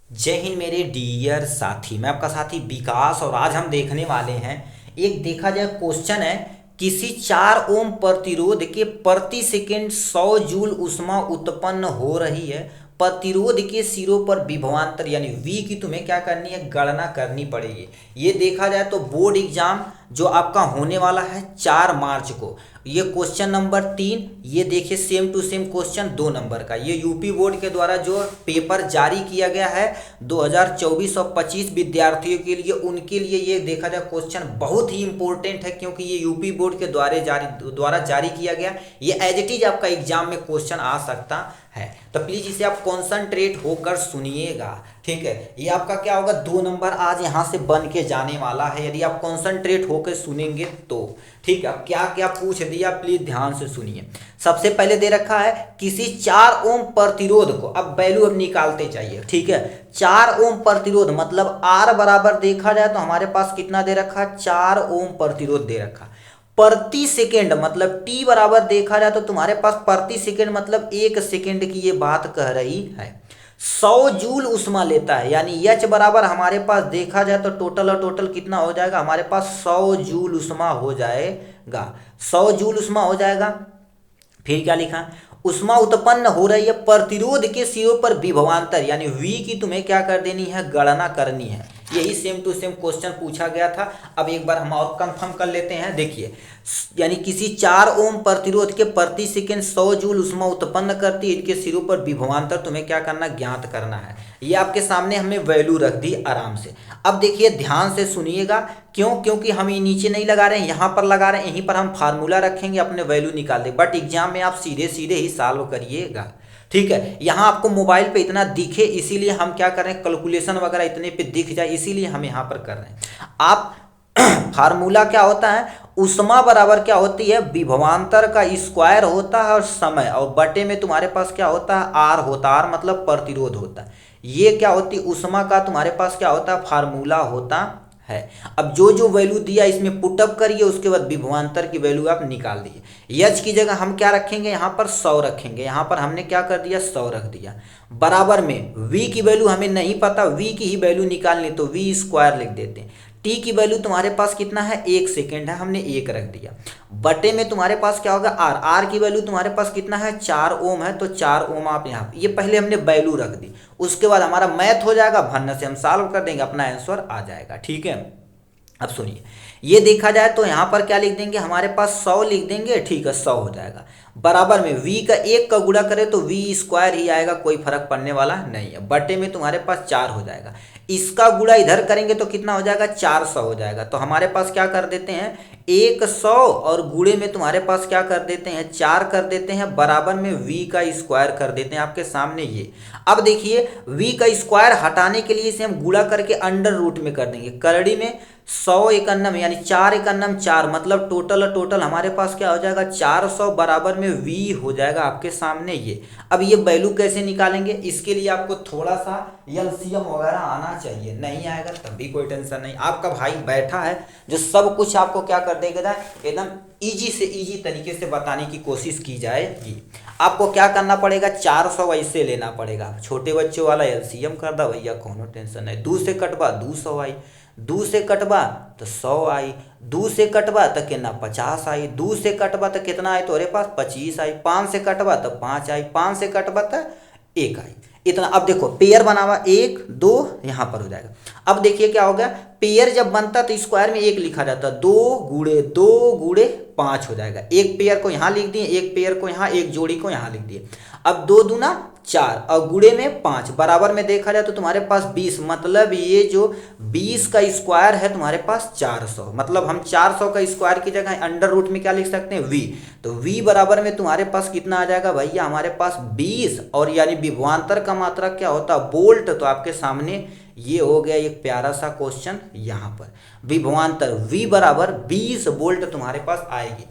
जय हिंद मेरे डियर साथी। मैं आपका साथी विकास और आज हम देखने वाले हैं एक देखा जाए क्वेश्चन है। किसी 4 ओम प्रतिरोध के प्रति सेकंड 100 जूल ऊष्मा उत्पन्न हो रही है। प्रतिरोध के सिरों पर विभवांतर यानी V की तुम्हें क्या करनी है, गणना करनी पड़ेगी। ये देखा जाए तो बोर्ड एग्जाम जो आपका होने वाला है 4 मार्च को, ये क्वेश्चन नंबर 3, ये देखिए same to same question 2 number का, ये यूपी बोर्ड के द्वारा जो पेपर जारी किया गया है 2024 और 25 विद्यार्थियों के लिए, उनके लिए ये देखा जाए क्वेश्चन बहुत ही इंपॉर्टेंट है, क्योंकि ये यूपी बोर्ड के द्वारा जारी किया गया। ये एज इट इज आपका एग्जाम में क्वेश्चन आ सकता है, तो प्लीज इसे आप कॉन्सेंट्रेट होकर सुनिएगा। ठीक है, ये आपका क्या होगा, 2 नंबर आज यहाँ से बन के जाने वाला है यदि आप कॉन्सेंट्रेट होकर सुनेंगे तो। ठीक है, अब क्या क्या पूछ दिया प्लीज ध्यान से सुनिए। सबसे पहले दे रखा है किसी 4 ओम प्रतिरोध को, अब वैल्यू अब निकालते चाहिए। ठीक है, 4 ओम प्रतिरोध मतलब R बराबर देखा जाए तो हमारे पास कितना दे रखा है, 4 ओम प्रतिरोध दे रखा। प्रति सेकेंड मतलब T बराबर देखा जाए तो तुम्हारे पास प्रति सेकेंड मतलब 1 सेकेंड की ये बात कह रही है। 100 जूल उष्मा लेता है, यानी H बराबर हमारे पास देखा जाए तो टोटल कितना हो जाएगा, हमारे पास 100 जूल उष्मा हो जाएगा। 100 जूल उष्मा हो जाएगा। फिर क्या लिखा, उष्मा उत्पन्न हो रही है प्रतिरोध के सिरों पर विभवांतर यानी V की तुम्हें क्या कर देनी है, गणना करनी है। यही सेम टू सेम क्वेश्चन पूछा गया था। अब एक बार हम और कंफर्म कर लेते हैं। देखिए, यानी किसी 4 ओम प्रतिरोध के प्रति सेकंड 100 जूल उष्मा उत्पन्न करती है, इनके सिरों पर विभवांतर तुम्हें क्या करना, ज्ञात करना है। ये आपके सामने हमने वैल्यू रख दी आराम से। अब देखिए ध्यान से सुनिएगा, क्यों, क्योंकि हम ये नीचे नहीं लगा रहे हैं, यहाँ पर लगा रहे हैं, यहीं पर हम फार्मूला रखेंगे, अपने वैल्यू निकाल दें। बट एग्जाम में आप सीधे सीधे ही सॉल्व करिएगा। ठीक है, यहाँ आपको मोबाइल पे इतना दिखे इसीलिए हम क्या कर रहे हैं, कैलकुलेशन वगैरह इतने पे दिख जाए इसीलिए हम यहाँ पर कर रहे हैं। आप फार्मूला क्या होता है, उष्मा बराबर क्या होती है, विभवांतर का स्क्वायर होता है और समय, और बटे में तुम्हारे पास क्या होता है, आर होता है। आर मतलब प्रतिरोध होता है। ये क्या होती है, उष्मा का तुम्हारे पास क्या होता है, फार्मूला होता है। अब जो जो वैल्यू दिया इसमें पुटअप करिए, उसके बाद विभवांतर की वैल्यू आप निकाल दिए। एच की जगह हम क्या रखेंगे, यहाँ पर 100 रखेंगे। यहाँ पर हमने क्या कर दिया, 100 रख दिया। बराबर में V की वैल्यू हमें नहीं पता, V की ही वैल्यू निकालनी, तो V स्क्वायर लिख देते हैं। T की वैल्यू तुम्हारे पास कितना है, 1 सेकेंड है, हमने 1 रख दिया। बटे में तुम्हारे पास क्या होगा, R। R की वैल्यू तुम्हारे पास कितना है, 4 ओम है, तो 4 ओम आप यहाँ, ये पहले हमने वैल्यू रख दी। उसके बाद हमारा मैथ हो जाएगा, भन्न से हम सॉल्व कर देंगे, अपना आंसर आ जाएगा। ठीक है, अब सुनिए, ये देखा जाए तो यहाँ पर क्या लिख देंगे, हमारे पास 100 लिख देंगे। ठीक है, 100 हो जाएगा। बराबर में V का 1 का गुणा करें तो V स्क्वायर ही आएगा, कोई फर्क पड़ने वाला नहीं है। बटे में तुम्हारे पास 4 हो जाएगा। इसका गुणा इधर करेंगे तो कितना हो जाएगा, 400 हो जाएगा। तो हमारे पास क्या कर देते हैं, 100 और गुणे में तुम्हारे पास क्या कर देते हैं, 4 कर देते हैं। बराबर में V का स्क्वायर कर देते हैं आपके सामने ये। अब देखिए, V का स्क्वायर हटाने के लिए इसे हम गुणा करके अंडर रूट में कर देंगे। करड़ी में 100 एकन्नम यानी 4 एकन्नम 4 मतलब टोटल हमारे पास क्या हो जाएगा, 400 बराबर में V हो जाएगा आपके सामने ये। अब ये वैल्यू कैसे निकालेंगे, इसके लिए आपको थोड़ा सा एलसीएम वगैरह आना चाहिए। नहीं आएगा तब भी कोई टेंशन नहीं, आपका भाई बैठा है जो सब कुछ आपको क्या कर देगा, एकदम इजी से इजी तरीके से बताने की कोशिश की जाएगी। आपको क्या करना पड़ेगा, 400 ऐसे लेना पड़ेगा। छोटे बच्चों वाला एलसीएम कर दो भैया, कोनो टेंशन नहीं। 2 से कटवा 200 आई, 2 से कटवा तो 100 आई, 2 से कटवा तो कितना 50 आई, 2 से कटवा तो कितना आई तुम्हारे पास 25 आई, 5 से कटवा तो 5 आई, 5 से कटवा तो 1 आई, इतना। अब देखो पेयर बनावा 1 2 यहाँ पर हो जाएगा। अब देखिए क्या हो गया, पेयर जब बनता तो स्क्वायर में 1 लिखा जाता, 2 गुणे 5 हो जाएगा। एक पेयर को यहाँ लिख दिए, एक पेयर को यहाँ, एक जोड़ी को यहाँ लिख दिए। अब 2 दूना 4 और गुणे में 5 बराबर में देखा जाए तो तुम्हारे पास 20, मतलब ये जो 20 का स्क्वायर है तुम्हारे पास 400, मतलब हम 400 का स्क्वायर की जगह अंडर रूट में क्या लिख सकते हैं, V। तो V बराबर में तुम्हारे पास कितना आ जाएगा भैया, हमारे पास 20, और यानी विभवांतर का मात्रा क्या होता है, वोल्ट। तो आपके सामने ये हो गया एक प्यारा सा क्वेश्चन। यहाँ पर विभवांतर V बराबर 20 वोल्ट तुम्हारे पास आएगी।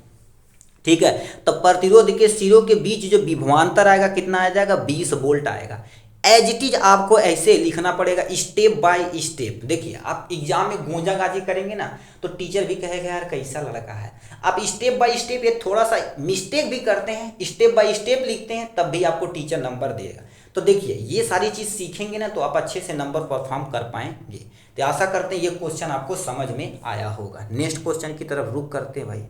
ठीक है, तो प्रतिरोध के सिरों के बीच जो विभवांतर आएगा कितना आ जाएगा, 20 वोल्ट आएगा। एज इट इज आपको ऐसे लिखना पड़ेगा स्टेप बाय स्टेप। देखिए, आप एग्जाम में गोंजागाजी करेंगे ना तो टीचर भी कहेगा यार कैसा लड़का है। आप स्टेप बाय स्टेप, ये थोड़ा सा मिस्टेक भी करते हैं, स्टेप बाय स्टेप लिखते हैं, तब भी आपको टीचर नंबर देगा। तो देखिए ये सारी चीज़ सीखेंगे ना तो आप अच्छे से नंबर परफॉर्म कर पाएंगे। तो आशा करते हैं ये क्वेश्चन आपको समझ में आया होगा। नेक्स्ट क्वेश्चन की तरफ रुख करते हैं भाई।